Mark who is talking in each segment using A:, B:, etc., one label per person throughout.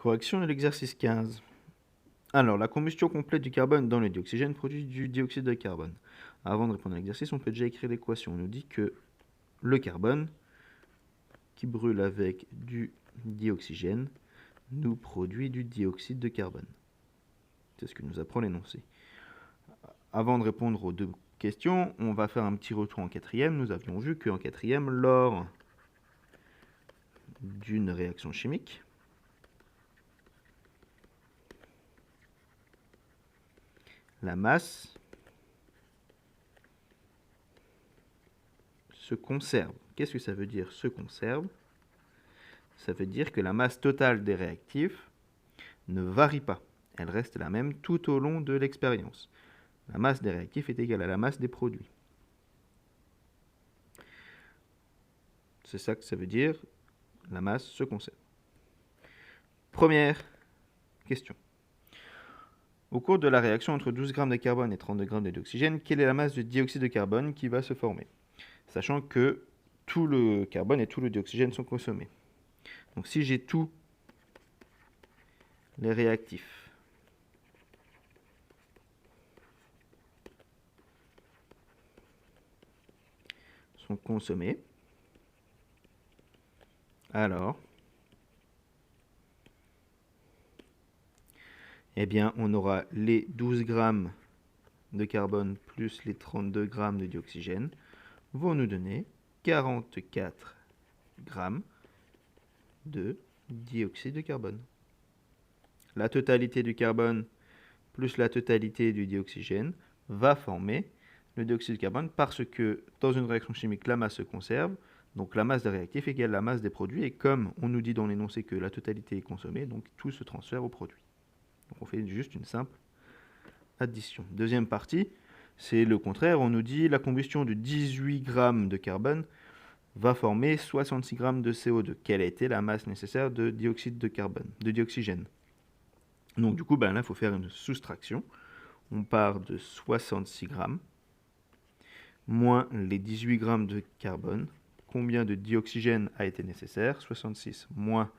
A: Correction de l'exercice 15. Alors, la combustion complète du carbone dans le dioxygène produit du dioxyde de carbone. Avant de répondre à l'exercice, on peut déjà écrire l'équation. On nous dit que le carbone, qui brûle avec du dioxygène, nous produit du dioxyde de carbone. C'est ce que nous apprend l'énoncé. Avant de répondre aux deux questions, on va faire un petit retour en quatrième. Nous avions vu qu'en quatrième, lors d'une réaction chimique, la masse se conserve. Qu'est-ce que ça veut dire, se conserve? Ça veut dire que la masse totale des réactifs ne varie pas. Elle reste la même tout au long de l'expérience. La masse des réactifs est égale à la masse des produits. C'est ça que ça veut dire, la masse se conserve. Première question. Au cours de la réaction entre 12 g de carbone et 32 g d'oxygène, quelle est la masse de dioxyde de carbone qui va se former? Sachant que tout le carbone et tout le dioxygène sont consommés. Donc si j'ai tous les réactifs sont consommés, alors, eh bien, on aura les 12 grammes de carbone plus les 32 grammes de dioxygène vont nous donner 44 grammes de dioxyde de carbone. La totalité du carbone plus la totalité du dioxygène va former le dioxyde de carbone parce que dans une réaction chimique, la masse se conserve, donc la masse des réactifs égale la masse des produits, et comme on nous dit dans l'énoncé que la totalité est consommée, donc tout se transfère au produit. Donc on fait juste une simple addition. Deuxième partie, c'est le contraire, on nous dit la combustion de 18 grammes de carbone va former 66 grammes de CO2. Quelle a été la masse nécessaire de dioxyde de carbone, de dioxygène? Donc du coup, là, il faut faire une soustraction. On part de 66 grammes moins les 18 grammes de carbone. Combien de dioxygène a été nécessaire? 66 moins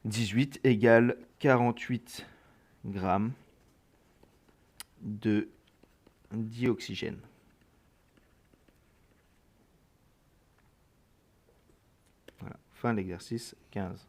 A: 18 égale 48 grammes de dioxygène. Voilà, fin de l'exercice 15.